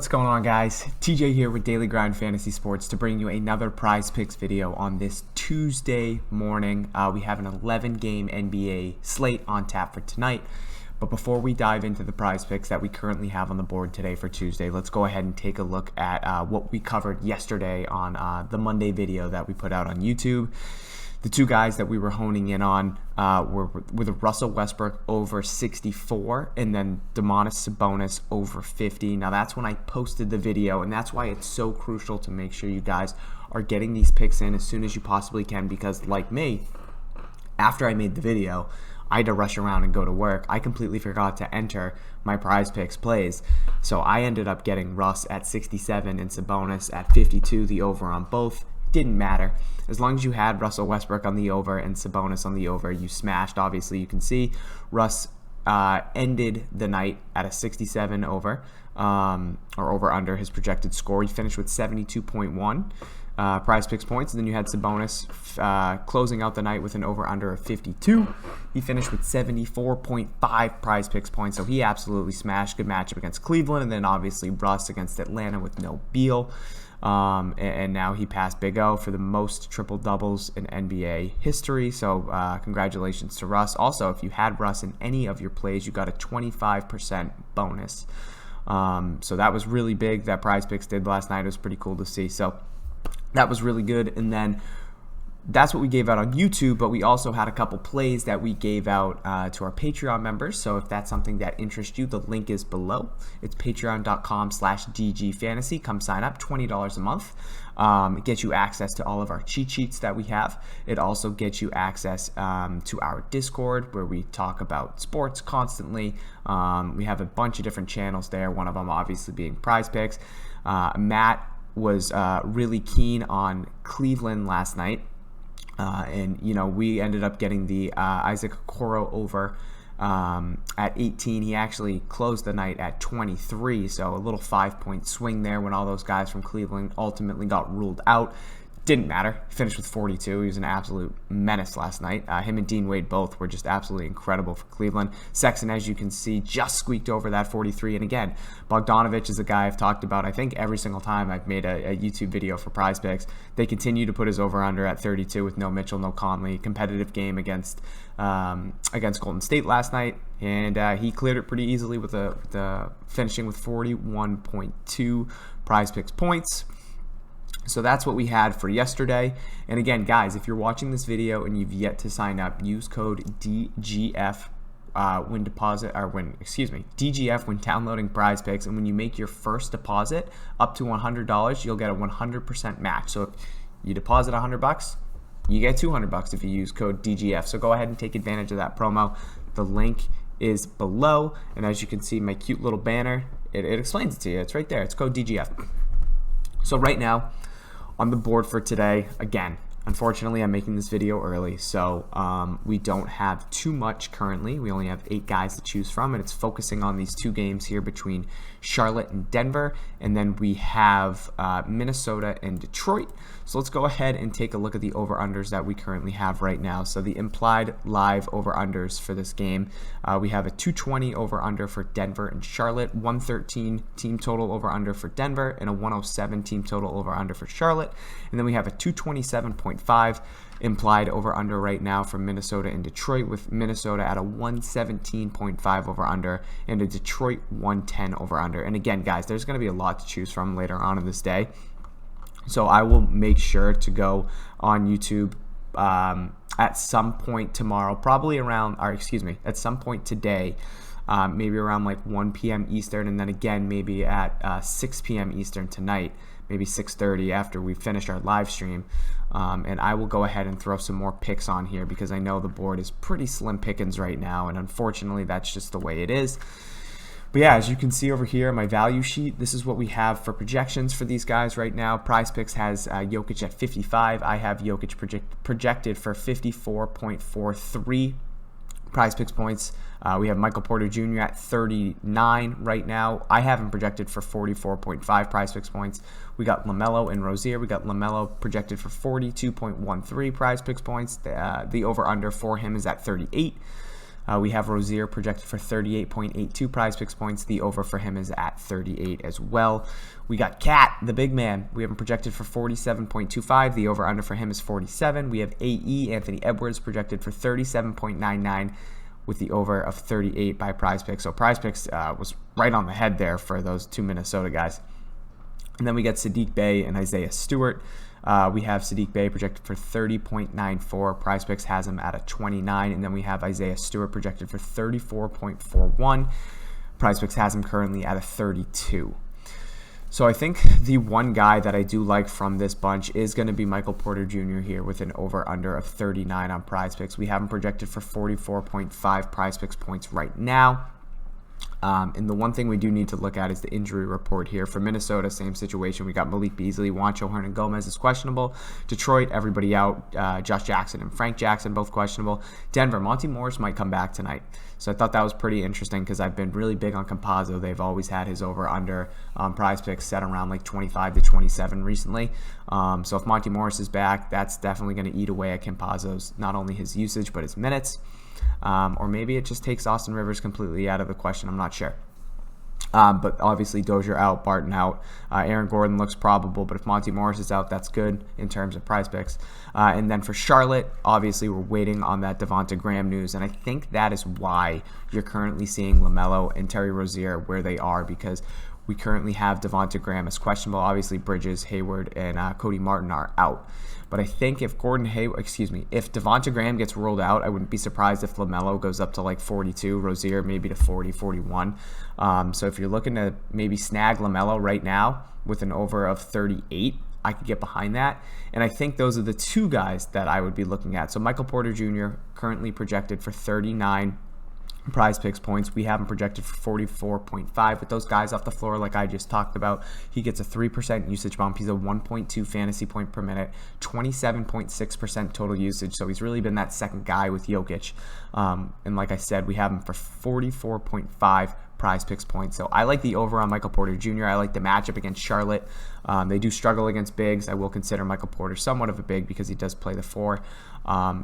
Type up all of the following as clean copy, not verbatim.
What's going on, guys? TJ here with Daily Grind Fantasy Sports to bring you another Prize Picks video on this Tuesday morning. We have an 11-game NBA slate on tap for tonight. But before we dive into the Prize Picks that we currently have on the board today for Tuesday, let's go ahead and take a look at what we covered yesterday on the Monday video that we put out on YouTube. The two guys that we were honing in on were the Russell Westbrook over 64 and then Domantas Sabonis over 50. Now that's when I posted the video, and that's why it's so crucial to make sure you guys are getting these picks in as soon as you possibly can, because like me, after I made the video, I had to rush around and go to work. I completely forgot to enter my Prize Picks plays. So I ended up getting Russ at 67 and Sabonis at 52, the over on both. Didn't matter. As long as you had Russell Westbrook on the over and Sabonis on the over, you smashed. Obviously, you can see Russ ended the night at a 67 over, or over under his projected score. He finished with 72.1 Prize Picks points, and then you had Sabonis closing out the night with an over under of 52. He finished with 74.5 Prize Picks points, so he absolutely smashed. Good matchup against Cleveland, and then obviously Russ against Atlanta with no Beal. And now he passed Big O for the most triple doubles in NBA history. So congratulations to Russ. Also, if you had Russ in any of your plays, you got a 25% bonus. So that was really big. That Prize Picks did last night. It was pretty cool to see. So that was really good. And then that's what we gave out on YouTube, but we also had a couple plays that we gave out to our Patreon members. So if that's something that interests you, the link is below. It's patreon.com/DGFantasy. Come sign up, $20 a month. It gets you access to all of our cheat sheets that we have. It also gets you access to our Discord, where we talk about sports constantly. We have a bunch of different channels there, one of them obviously being Prize Picks. Matt was really keen on Cleveland last night. And, you know, we ended up getting the Isaac Okoro over at 18. He actually closed the night at 23, so a little 5-point swing there when all those guys from Cleveland ultimately got ruled out. Didn't matter. Finished with 42. He was an absolute menace last night. Him and Dean Wade both were just absolutely incredible for Cleveland. Sexton, as you can see, just squeaked over that 43. And again, Bogdanovich is a guy I've talked about, I think, every single time I've made a YouTube video for Prize Picks. They continue to put his over-under at 32 with no Mitchell, no Conley. Competitive game against Golden State last night. And he cleared it pretty easily with the finishing with 41.2 Prize Picks points. So that's what we had for yesterday. And again, guys, if you're watching this video and you've yet to sign up, use code DGF DGF when downloading Prize Picks. And when you make your first deposit up to $100, you'll get a 100% match. So if you deposit $100, you get $200 if you use code DGF. So go ahead and take advantage of that promo. The link is below. And as you can see, my cute little banner, it explains it to you. It's right there. It's code DGF. So right now, on the board for today, again, unfortunately, I'm making this video early, so we don't have too much currently. We only have 8 guys to choose from, and it's focusing on these 2 games here between Charlotte and Denver, and then we have Minnesota and Detroit. So let's go ahead and take a look at the over-unders that we currently have right now. So the implied live over-unders for this game, we have a 220 over-under for Denver and Charlotte, 113 team total over-under for Denver, and a 107 team total over-under for Charlotte. And then we have a 227.5 implied over-under right now for Minnesota and Detroit, with Minnesota at a 117.5 over-under and a Detroit 110 over-under. And again, guys, there's going to be a lot to choose from later on in this day. So I will make sure to go on YouTube at some point tomorrow, probably around, or excuse me, at some point today, maybe around like 1 p.m. Eastern, and then again maybe at 6 p.m. Eastern tonight, maybe 6:30 after we finish our live stream. And I will go ahead and throw some more picks on here because I know the board is pretty slim pickings right now, and unfortunately that's just the way it is. But yeah, as you can see over here, my value sheet, this is what we have for projections for these guys right now. Prize Picks has Jokic at 55. I have Jokic projected for 54.43 Prize Picks points. We have Michael Porter Jr. at 39 right now. I have him projected for 44.5 Prize Picks points. We got LaMelo and Rozier. We got LaMelo projected for 42.13 Prize Picks points. The over-under for him is at 38. We have Rozier projected for 38.82 Prizepicks points. The over for him is at 38 as well. We got Cat, the big man. We have him projected for 47.25. The over-under for him is 47. We have AE, Anthony Edwards, projected for 37.99 with the over of 38 by Prizepicks. So Prizepicks was right on the head there for those two Minnesota guys. And then we get Sadiq Bey and Isaiah Stewart. We have Sadiq Bey projected for 30.94. Prizepicks has him at a 29. And then we have Isaiah Stewart projected for 34.41. Prizepicks has him currently at a 32. So I think the one guy that I do like from this bunch is going to be Michael Porter Jr. here with an over-under of 39 on Prizepicks. We have him projected for 44.5 Prizepicks points right now. And the one thing we do need to look at is the injury report here. For Minnesota, same situation. We got Malik Beasley, Juancho Hernan-Gomez is questionable. Detroit, everybody out. Josh Jackson and Frank Jackson, both questionable. Denver, Monty Morris might come back tonight. So I thought that was pretty interesting because I've been really big on Campazzo. They've always had his over-under Prizepicks set around like 25 to 27 recently. So if Monty Morris is back, that's definitely going to eat away at Campazzo's, not only his usage, but his minutes. Or maybe it just takes Austin Rivers completely out of the question. I'm not sure. But obviously Dozier out, Barton out. Aaron Gordon looks probable, but if Monty Morris is out, that's good in terms of Prizepicks. And then for Charlotte, obviously we're waiting on that Devonta Graham news, and I think that is why you're currently seeing LaMelo and Terry Rozier where they are, because we currently have Devonta Graham as questionable. Obviously Bridges, Hayward, and Cody Martin are out. But I think if if Devonta Graham gets ruled out, I wouldn't be surprised if LaMelo goes up to like 42, Rozier maybe to 40, 41. So if you're looking to maybe snag LaMelo right now with an over of 38, I could get behind that. And I think those are the two guys that I would be looking at. So Michael Porter Jr. currently projected for 39 Prizepicks points. We have him projected for 44.5 with those guys off the floor like I just talked about. He gets a 3% usage bump. He's a 1.2 fantasy point per minute, 27.6% total usage. So he's really been that second guy with Jokic. And like I said, we have him for 44.5 Prizepicks points. So I like the over on Michael Porter Jr. I like the matchup against Charlotte. They do struggle against bigs. I will consider Michael Porter somewhat of a big because he does play the 4.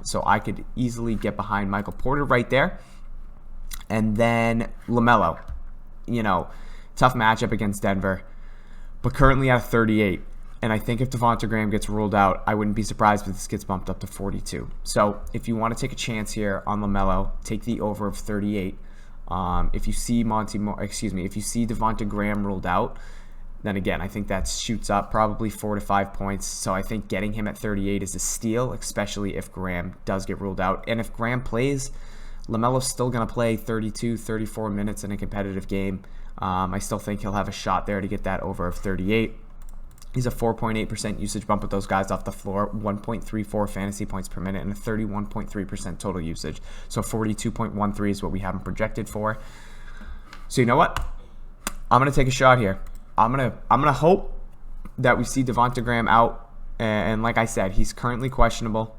So I could easily get behind Michael Porter right there. And then LaMelo, tough matchup against Denver, but currently at 38. And I think if Devonta Graham gets ruled out, I wouldn't be surprised if this gets bumped up to 42. So if you want to take a chance here on LaMelo, take the over of 38. If you see Devonta Graham ruled out, then again, I think that shoots up probably 4 to 5 points. So I think getting him at 38 is a steal, especially if Graham does get ruled out. And if Graham plays, LaMelo's still going to play 32, 34 minutes in a competitive game. I still think he'll have a shot there to get that over of 38. He's a 4.8% usage bump with those guys off the floor, 1.34 fantasy points per minute, and a 31.3% total usage. So 42.13 is what we have him projected for. So you know what? I'm going to take a shot here. I'm gonna hope that we see Devonta Graham out. And like I said, he's currently questionable.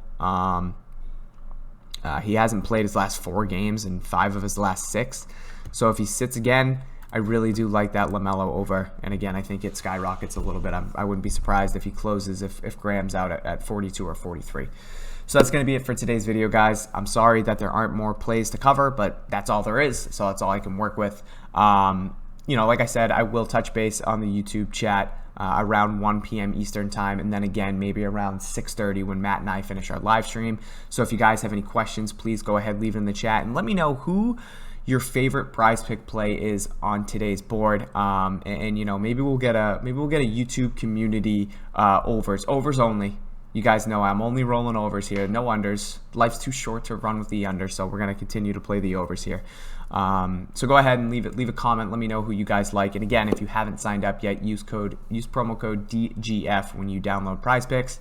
He hasn't played his last 4 games and 5 of his last 6. So if he sits again, I really do like that LaMelo over. And again, I think it skyrockets a little bit. I wouldn't be surprised if he closes if Graham's out at 42 or 43. So that's going to be it for today's video, guys. I'm sorry that there aren't more plays to cover, but that's all there is. So that's all I can work with. Like I said, I will touch base on the YouTube chat around 1 p.m. Eastern time, and then again maybe around 6:30 when Matt and I finish our live stream. So if you guys have any questions, please go ahead, leave it in the chat, and let me know who your favorite prize pick play is on today's board. Maybe we'll get a YouTube community overs only. You guys know I'm only rolling overs here, no unders. Life's too short to run with the unders, so we're going to continue to play the overs here. So go ahead and leave a comment. Let me know who you guys like. And again, if you haven't signed up yet, use promo code DGF when you download Prizepicks.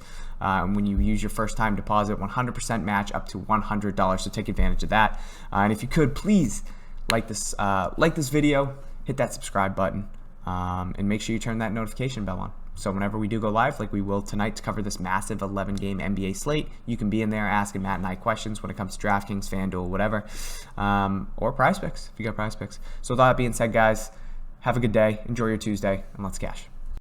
When you use your first time deposit, 100% match up to $100. So take advantage of that. And if you could, please like this video, hit that subscribe button, and make sure you turn that notification bell on. So whenever we do go live, like we will tonight to cover this massive 11-game NBA slate, you can be in there asking Matt and I questions when it comes to DraftKings, FanDuel, whatever, or Prizepicks if you got Prizepicks. So with all that being said, guys, have a good day, enjoy your Tuesday, and let's cash.